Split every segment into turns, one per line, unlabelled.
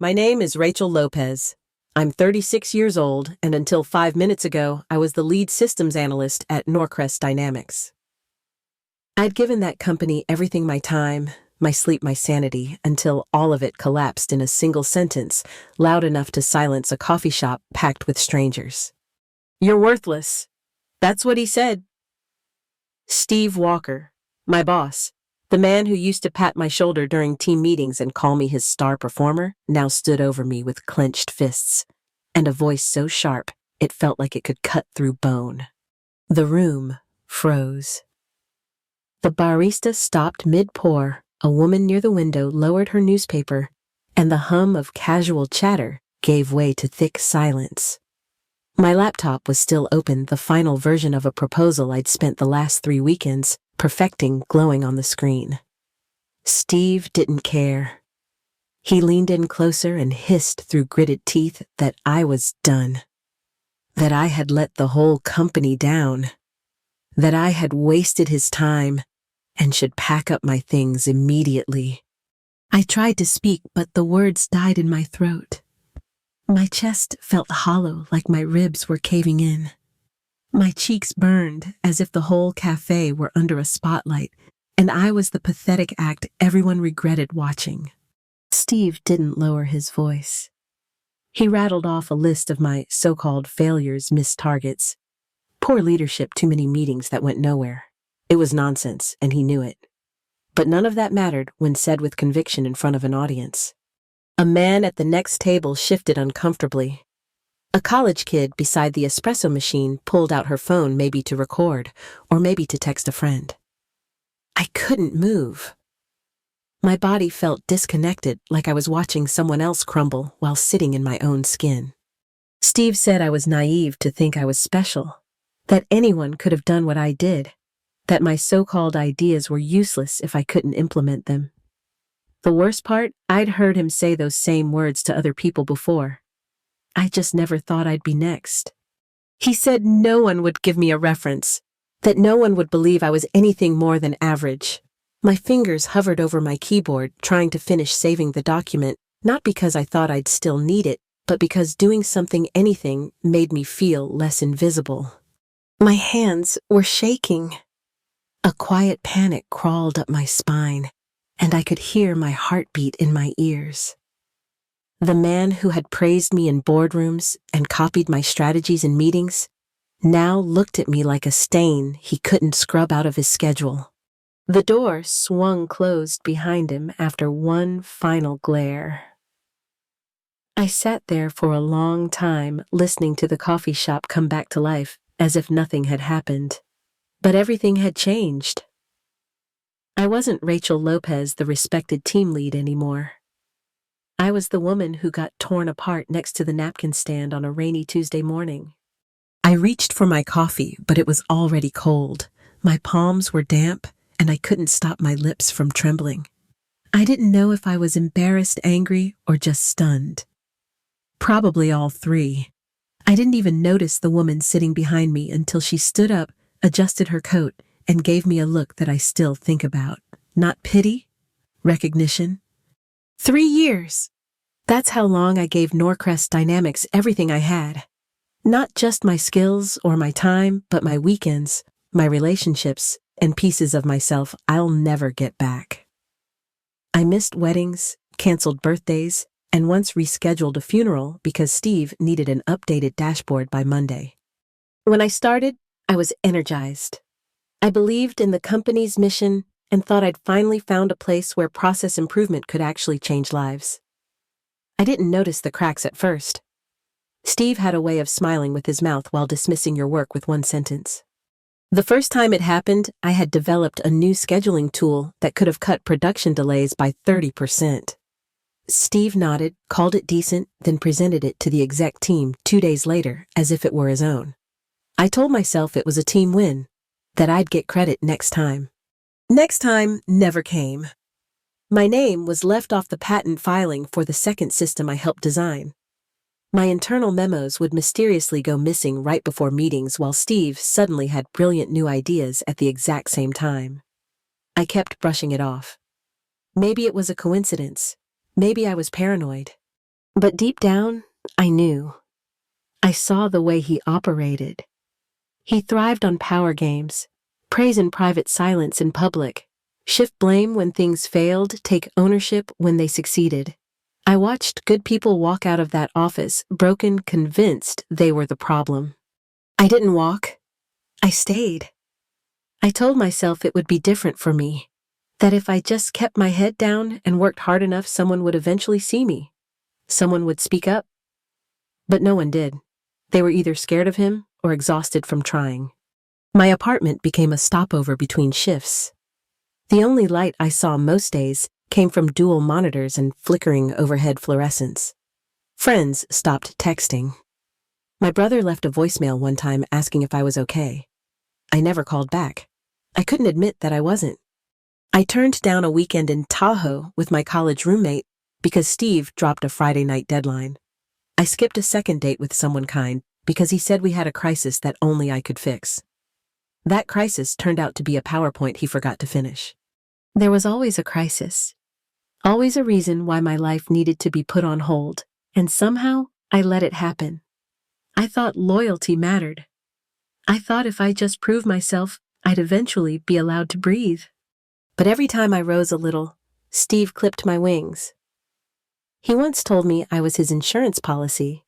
My name is Rachel Lopez. I'm 36 years old, and until 5 minutes ago, I was the lead systems analyst at Norcrest Dynamics. I'd given that company everything: my time, my sleep, my sanity, until all of it collapsed in a single sentence, loud enough to silence a coffee shop packed with strangers. "You're worthless." That's what he said. Steve Walker, my boss, the man who used to pat my shoulder during team meetings and call me his star performer, now stood over me with clenched fists, and a voice so sharp it felt like it could cut through bone. The room froze. The barista stopped mid-pour, a woman near the window lowered her newspaper, and the hum of casual chatter gave way to thick silence. My laptop was still open, the final version of a proposal I'd spent the last 3 weekends perfecting glowing on the screen. Steve didn't care. He leaned in closer and hissed through gritted teeth that I was done. That I had let the whole company down. That I had wasted his time and should pack up my things immediately. I tried to speak, but the words died in my throat. My chest felt hollow, like my ribs were caving in. My cheeks burned as if the whole cafe were under a spotlight, and I was the pathetic act everyone regretted watching. Steve didn't lower his voice. He rattled off a list of my so-called failures, missed targets. Poor leadership, too many meetings that went nowhere. It was nonsense, and he knew it. But none of that mattered when said with conviction in front of an audience. A man at the next table shifted uncomfortably. A college kid beside the espresso machine pulled out her phone, maybe to record, or maybe to text a friend. I couldn't move. My body felt disconnected, like I was watching someone else crumble while sitting in my own skin. Steve said I was naive to think I was special, that anyone could have done what I did, that my so-called ideas were useless if I couldn't implement them. The worst part, I'd heard him say those same words to other people before. I just never thought I'd be next. He said no one would give me a reference, that no one would believe I was anything more than average. My fingers hovered over my keyboard, trying to finish saving the document, not because I thought I'd still need it, but because doing anything, made me feel less invisible. My hands were shaking. A quiet panic crawled up my spine, and I could hear my heartbeat in my ears. The man who had praised me in boardrooms and copied my strategies in meetings now looked at me like a stain he couldn't scrub out of his schedule. The door swung closed behind him after one final glare. I sat there for a long time, listening to the coffee shop come back to life as if nothing had happened. But everything had changed. I wasn't Rachel Lopez, the respected team lead, anymore. I was the woman who got torn apart next to the napkin stand on a rainy Tuesday morning. I reached for my coffee, but it was already cold. My palms were damp, and I couldn't stop my lips from trembling. I didn't know if I was embarrassed, angry, or just stunned. Probably all three. I didn't even notice the woman sitting behind me until she stood up, adjusted her coat, and gave me a look that I still think about. Not pity, recognition. 3 years. That's how long I gave Norcrest Dynamics everything I had. Not just my skills or my time, but my weekends, my relationships, and pieces of myself I'll never get back. I missed weddings, canceled birthdays, and once rescheduled a funeral because Steve needed an updated dashboard by Monday. When I started, I was energized. I believed in the company's mission and thought I'd finally found a place where process improvement could actually change lives. I didn't notice the cracks at first. Steve had a way of smiling with his mouth while dismissing your work with one sentence. The first time it happened, I had developed a new scheduling tool that could have cut production delays by 30%. Steve nodded, called it decent, then presented it to the exec team 2 days later as if it were his own. I told myself it was a team win, that I'd get credit next time. Next time never came. My name was left off the patent filing for the second system I helped design. My internal memos would mysteriously go missing right before meetings while Steve suddenly had brilliant new ideas at the exact same time. I kept brushing it off. Maybe it was a coincidence. Maybe I was paranoid. But deep down, I knew. I saw the way he operated. He thrived on power games, praise in private, silence in public, shift blame when things failed, take ownership when they succeeded. I watched good people walk out of that office, broken, convinced they were the problem. I didn't walk. I stayed. I told myself it would be different for me, that if I just kept my head down and worked hard enough, someone would eventually see me. Someone would speak up. But no one did. They were either scared of him or exhausted from trying. My apartment became a stopover between shifts. The only light I saw most days came from dual monitors and flickering overhead fluorescents. Friends stopped texting. My brother left a voicemail one time asking if I was okay. I never called back. I couldn't admit that I wasn't. I turned down a weekend in Tahoe with my college roommate because Steve dropped a Friday night deadline. I skipped a second date with someone kind because he said we had a crisis that only I could fix. That crisis turned out to be a PowerPoint he forgot to finish. There was always a crisis. Always a reason why my life needed to be put on hold, and somehow I let it happen. I thought loyalty mattered. I thought if I just proved myself, I'd eventually be allowed to breathe. But every time I rose a little, Steve clipped my wings. He once told me I was his insurance policy,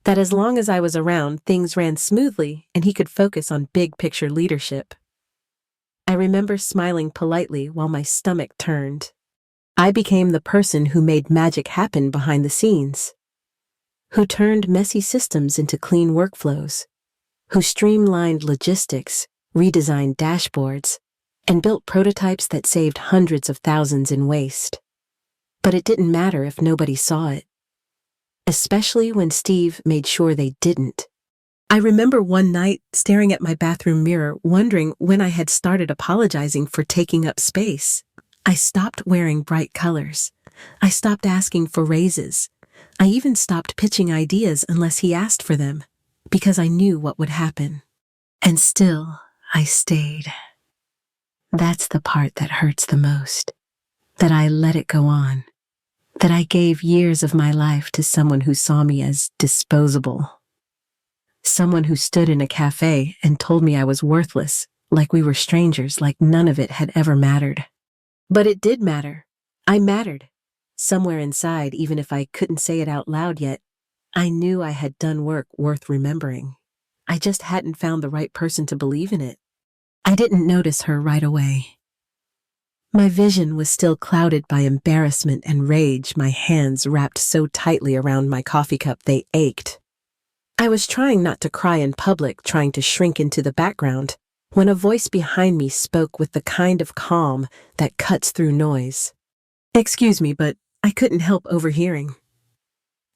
that as long as I was around, things ran smoothly and he could focus on big-picture leadership. I remember smiling politely while my stomach turned. I became the person who made magic happen behind the scenes, who turned messy systems into clean workflows, who streamlined logistics, redesigned dashboards, and built prototypes that saved hundreds of thousands in waste. But it didn't matter if nobody saw it, especially when Steve made sure they didn't. I remember one night staring at my bathroom mirror, wondering when I had started apologizing for taking up space. I stopped wearing bright colors. I stopped asking for raises. I even stopped pitching ideas unless he asked for them, because I knew what would happen. And still, I stayed. That's the part that hurts the most. That I let it go on. That I gave years of my life to someone who saw me as disposable. Someone who stood in a cafe and told me I was worthless, like we were strangers, like none of it had ever mattered. But it did matter. I mattered. Somewhere inside, even if I couldn't say it out loud yet, I knew I had done work worth remembering. I just hadn't found the right person to believe in it. I didn't notice her right away. My vision was still clouded by embarrassment and rage, my hands wrapped so tightly around my coffee cup they ached. I was trying not to cry in public, trying to shrink into the background, when a voice behind me spoke with the kind of calm that cuts through noise. Excuse me, but I couldn't help overhearing.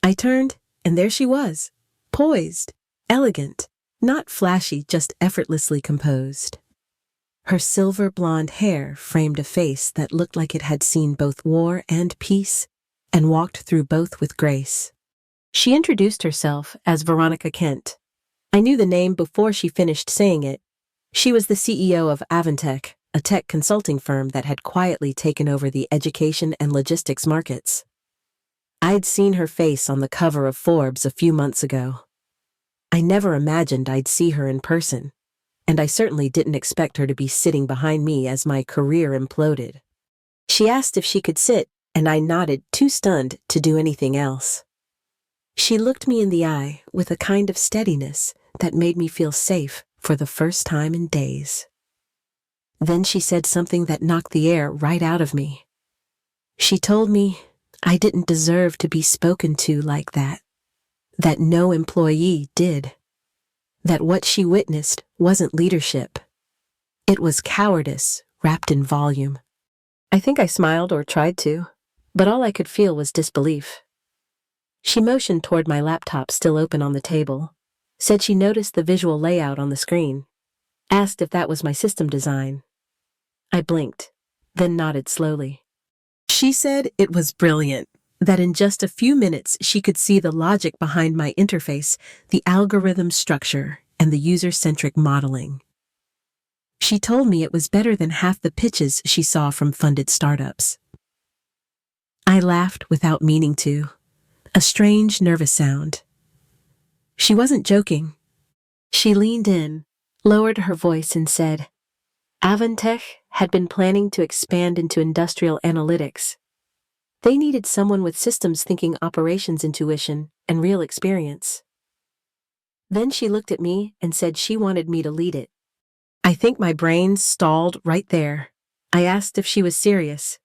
I turned, and there she was, poised, elegant, not flashy, just effortlessly composed. Her silver blonde hair framed a face that looked like it had seen both war and peace, and walked through both with grace. She introduced herself as Veronica Kent. I knew the name before she finished saying it. She was the CEO of Avantech, a tech consulting firm that had quietly taken over the education and logistics markets. I'd seen her face on the cover of Forbes a few months ago. I never imagined I'd see her in person, and I certainly didn't expect her to be sitting behind me as my career imploded. She asked if she could sit, and I nodded, too stunned to do anything else. She looked me in the eye with a kind of steadiness that made me feel safe for the first time in days. Then she said something that knocked the air right out of me. She told me I didn't deserve to be spoken to like that no employee did, that what she witnessed wasn't leadership. It was cowardice wrapped in volume. I think I smiled or tried to, but all I could feel was disbelief. She motioned toward my laptop still open on the table, said she noticed the visual layout on the screen, asked if that was my system design. I blinked, then nodded slowly. She said it was brilliant, that in just a few minutes she could see the logic behind my interface, the algorithm structure, and the user-centric modeling. She told me it was better than half the pitches she saw from funded startups. I laughed without meaning to. a strange, nervous sound. She wasn't joking. She leaned in, lowered her voice, and said, Avantech had been planning to expand into industrial analytics. They needed someone with systems thinking, operations intuition, and real experience. Then she looked at me and said she wanted me to lead it. I think my brain stalled right there. I asked if she was serious.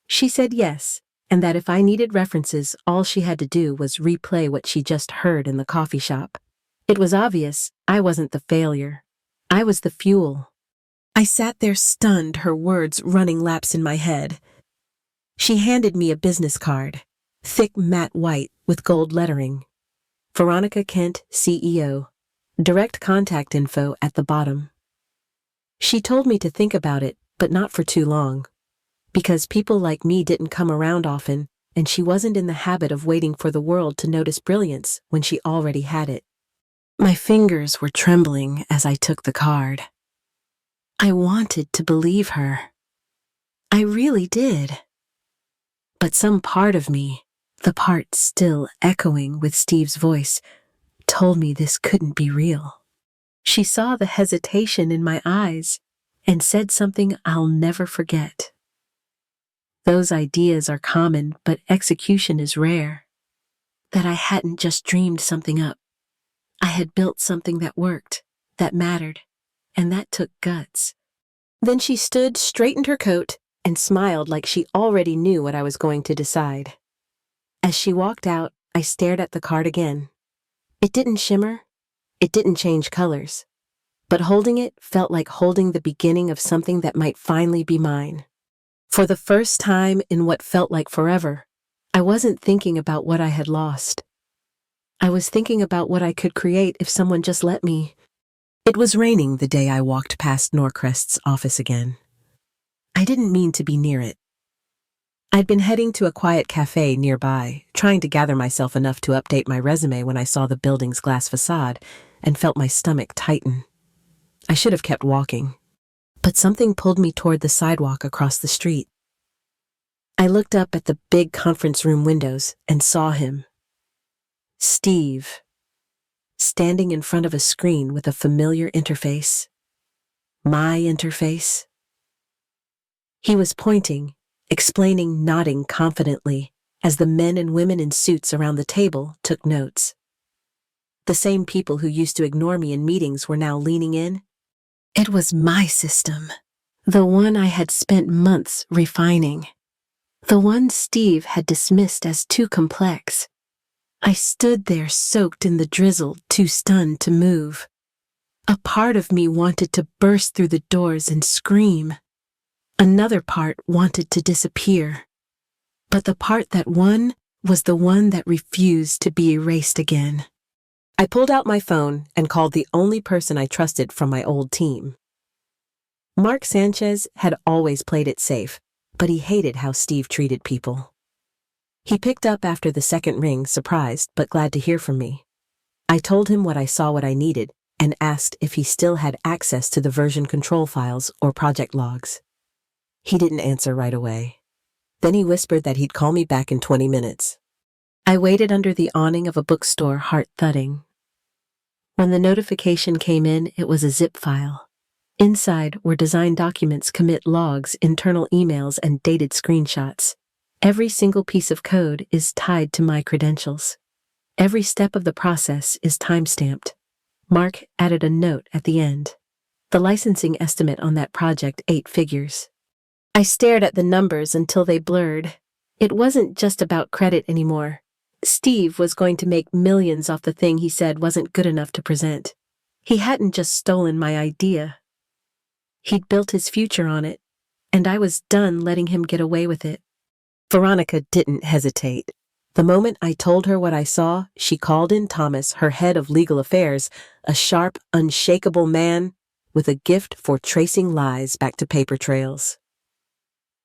She said yes, and that if I needed references, all she had to do was replay what she just heard in the coffee shop. It was obvious I wasn't the failure. I was the fuel. I sat there stunned, her words running laps in my head. She handed me a business card, thick matte white with gold lettering. Veronica Kent, CEO. Direct contact info at the bottom. She told me to think about it, but not for too long. Because people like me didn't come around often, and she wasn't in the habit of waiting for the world to notice brilliance when she already had it. My fingers were trembling as I took the card. I wanted to believe her. I really did. But some part of me, the part still echoing with Steve's voice, told me this couldn't be real. She saw the hesitation in my eyes and said something I'll never forget. Those ideas are common, but execution is rare. That I hadn't just dreamed something up. I had built something that worked, that mattered, and that took guts. Then she stood, straightened her coat, and smiled like she already knew what I was going to decide. As she walked out, I stared at the card again. It didn't shimmer. It didn't change colors. But holding it felt like holding the beginning of something that might finally be mine. For the first time in what felt like forever, I wasn't thinking about what I had lost. I was thinking about what I could create if someone just let me. It was raining the day I walked past Norcrest's office again. I didn't mean to be near it. I'd been heading to a quiet cafe nearby, trying to gather myself enough to update my resume when I saw the building's glass facade and felt my stomach tighten. I should have kept walking, but something pulled me toward the sidewalk across the street. I looked up at the big conference room windows and saw him. Steve, standing in front of a screen with a familiar interface. My interface. He was pointing, explaining, nodding confidently as the men and women in suits around the table took notes. The same people who used to ignore me in meetings were now leaning in. It was my system, the one I had spent months refining, the one Steve had dismissed as too complex. I stood there soaked in the drizzle, too stunned to move. A part of me wanted to burst through the doors and scream. Another part wanted to disappear. But the part that won was the one that refused to be erased again. I pulled out my phone and called the only person I trusted from my old team. Mark Sanchez had always played it safe, but he hated how Steve treated people. He picked up after the second ring, surprised but glad to hear from me. I told him what I needed and asked if he still had access to the version control files or project logs. He didn't answer right away. Then he whispered that he'd call me back in 20 minutes. I waited under the awning of a bookstore, heart thudding. When the notification came in, it was a zip file. Inside were design documents, commit logs, internal emails, and dated screenshots. Every single piece of code is tied to my credentials. Every step of the process is time-stamped. Mark added a note at the end. The licensing estimate on that project, 8 figures. I stared at the numbers until they blurred. It wasn't just about credit anymore. Steve was going to make millions off the thing he said wasn't good enough to present. He hadn't just stolen my idea. He'd built his future on it, and I was done letting him get away with it. Veronica didn't hesitate. The moment I told her what I saw, she called in Thomas, her head of legal affairs, a sharp, unshakable man with a gift for tracing lies back to paper trails.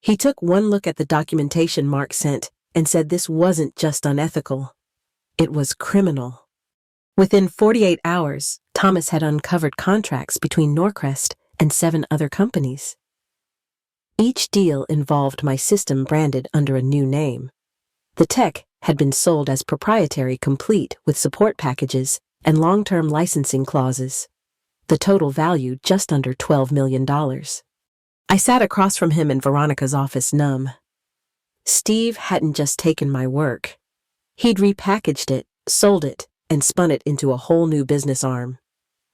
He took one look at the documentation Mark sent and said this wasn't just unethical. It was criminal. Within 48 hours, Thomas had uncovered contracts between Norcrest and 7 other companies. Each deal involved my system branded under a new name. The tech had been sold as proprietary, complete with support packages and long-term licensing clauses. The total value just under $12 million. I sat across from him in Veronica's office, numb. Steve hadn't just taken my work. He'd repackaged it, sold it, and spun it into a whole new business arm.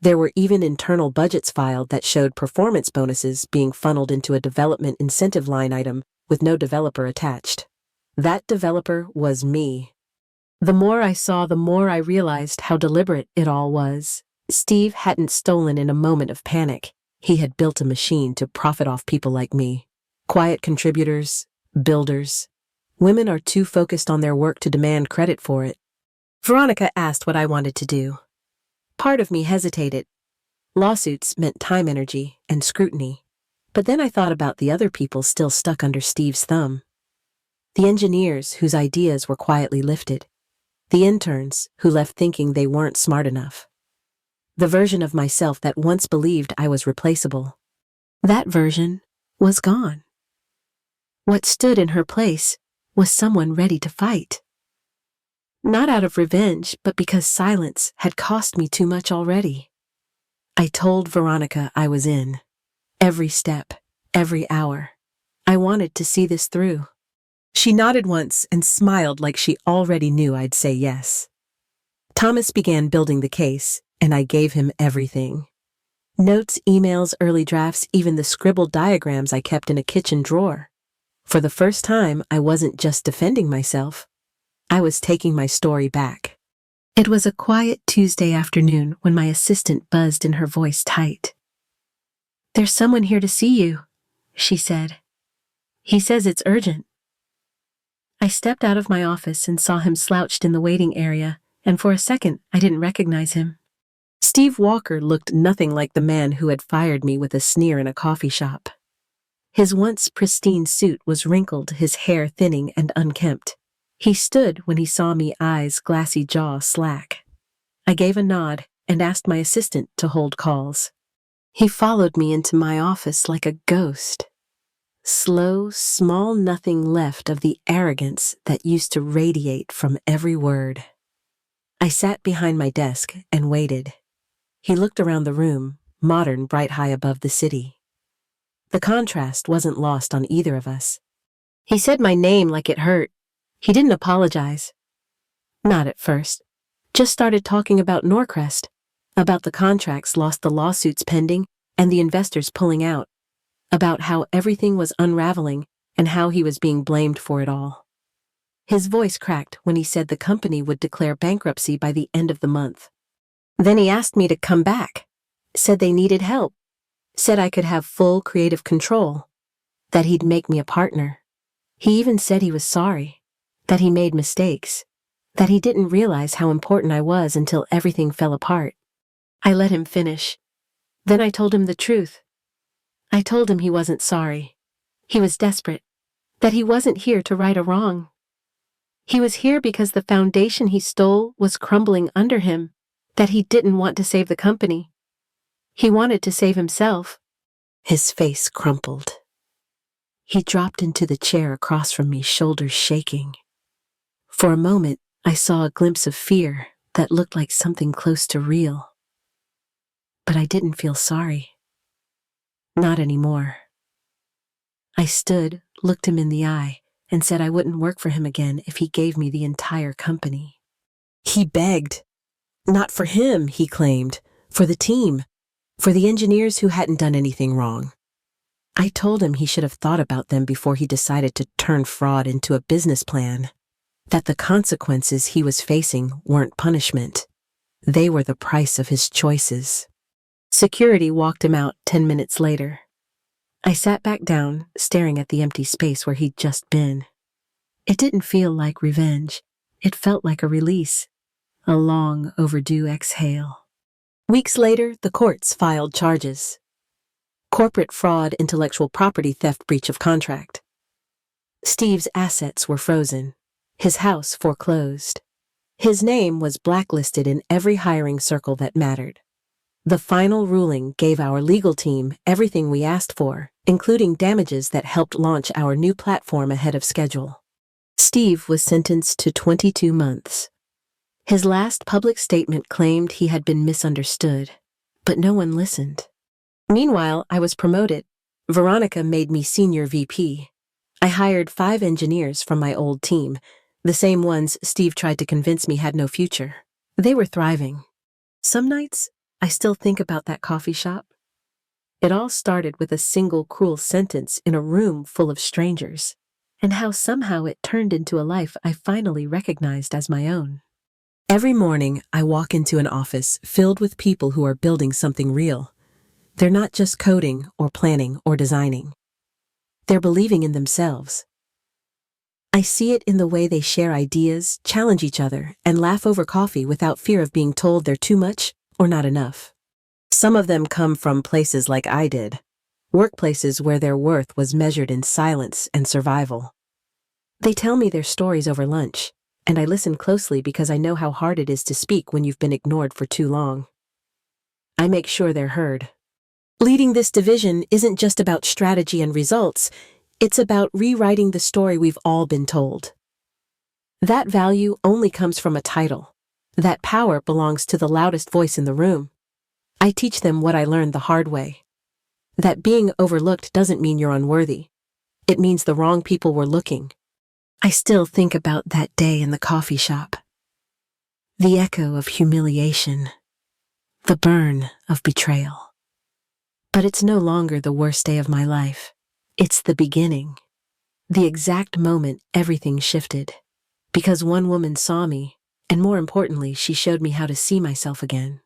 There were even internal budgets filed that showed performance bonuses being funneled into a development incentive line item with no developer attached. That developer was me. The more I saw, the more I realized how deliberate it all was. Steve hadn't stolen in a moment of panic. He had built a machine to profit off people like me. Quiet contributors, builders. Women are too focused on their work to demand credit for it. Veronica asked what I wanted to do. Part of me hesitated. Lawsuits meant time, energy, and scrutiny. But then I thought about the other people still stuck under Steve's thumb. The engineers whose ideas were quietly lifted. The interns who left thinking they weren't smart enough. The version of myself that once believed I was replaceable. That version was gone. What stood in her place was someone ready to fight. Not out of revenge, but because silence had cost me too much already. I told Veronica I was in. Every step, every hour. I wanted to see this through. She nodded once and smiled like she already knew I'd say yes. Thomas began building the case, and I gave him everything. Notes, emails, early drafts, even the scribbled diagrams I kept in a kitchen drawer. For the first time, I wasn't just defending myself. I was taking my story back. It was a quiet Tuesday afternoon when my assistant buzzed in, her voice tight. "There's someone here to see you," she said. "He says it's urgent." I stepped out of my office and saw him slouched in the waiting area, and for a second I didn't recognize him. Steve Walker looked nothing like the man who had fired me with a sneer in a coffee shop. His once pristine suit was wrinkled, his hair thinning and unkempt. He stood when he saw me, eyes, glassy jaw slack. I gave a nod and asked my assistant to hold calls. He followed me into my office like a ghost. Slow, small nothing left of the arrogance that used to radiate from every word. I sat behind my desk and waited. He looked around the room, modern, bright, high above the city. The contrast wasn't lost on either of us. He said my name like it hurt. He didn't apologize. Not at first. Just started talking about Norcrest, about the contracts lost, the lawsuits pending, and the investors pulling out, about how everything was unraveling and how he was being blamed for it all. His voice cracked when he said the company would declare bankruptcy by the end of the month. Then he asked me to come back, said they needed help, said I could have full creative control, that he'd make me a partner. He even said he was sorry, that he made mistakes, that he didn't realize how important I was until everything fell apart. I let him finish. Then I told him the truth. I told him he wasn't sorry. He was desperate, that he wasn't here to right a wrong. He was here because the foundation he stole was crumbling under him, that he didn't want to save the company. He wanted to save himself. His face crumpled. He dropped into the chair across from me, shoulders shaking. For a moment, I saw a glimpse of fear that looked like something close to real. But I didn't feel sorry. Not anymore. I stood, looked him in the eye, and said I wouldn't work for him again if he gave me the entire company. He begged. Not for him, he claimed, for the team, for the engineers who hadn't done anything wrong. I told him he should have thought about them before he decided to turn fraud into a business plan, that the consequences he was facing weren't punishment. They were the price of his choices. Security walked him out 10 minutes later. I sat back down, staring at the empty space where he'd just been. It didn't feel like revenge. It felt like a release, a long overdue exhale. Weeks later, the courts filed charges. Corporate fraud, intellectual property theft, breach of contract. Steve's assets were frozen, his house foreclosed. His name was blacklisted in every hiring circle that mattered. The final ruling gave our legal team everything we asked for, including damages that helped launch our new platform ahead of schedule. Steve was sentenced to 22 months. His last public statement claimed he had been misunderstood, but no one listened. Meanwhile, I was promoted. Veronica made me senior VP. I hired 5 engineers from my old team, the same ones Steve tried to convince me had no future. They were thriving. Some nights, I still think about that coffee shop. It all started with a single cruel sentence in a room full of strangers, and how somehow it turned into a life I finally recognized as my own. Every morning, I walk into an office filled with people who are building something real. They're not just coding or planning or designing. They're believing in themselves. I see it in the way they share ideas, challenge each other, and laugh over coffee without fear of being told they're too much or not enough. Some of them come from places like I did, workplaces where their worth was measured in silence and survival. They tell me their stories over lunch, and I listen closely because I know how hard it is to speak when you've been ignored for too long. I make sure they're heard. Leading this division isn't just about strategy and results, it's about rewriting the story we've all been told. That value only comes from a title. That power belongs to the loudest voice in the room. I teach them what I learned the hard way. That being overlooked doesn't mean you're unworthy. It means the wrong people were looking. I still think about that day in the coffee shop. The echo of humiliation. The burn of betrayal. But it's no longer the worst day of my life. It's the beginning. The exact moment everything shifted. Because one woman saw me, and more importantly, she showed me how to see myself again.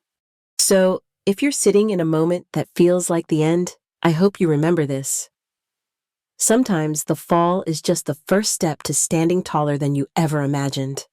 So, if you're sitting in a moment that feels like the end, I hope you remember this. Sometimes the fall is just the first step to standing taller than you ever imagined.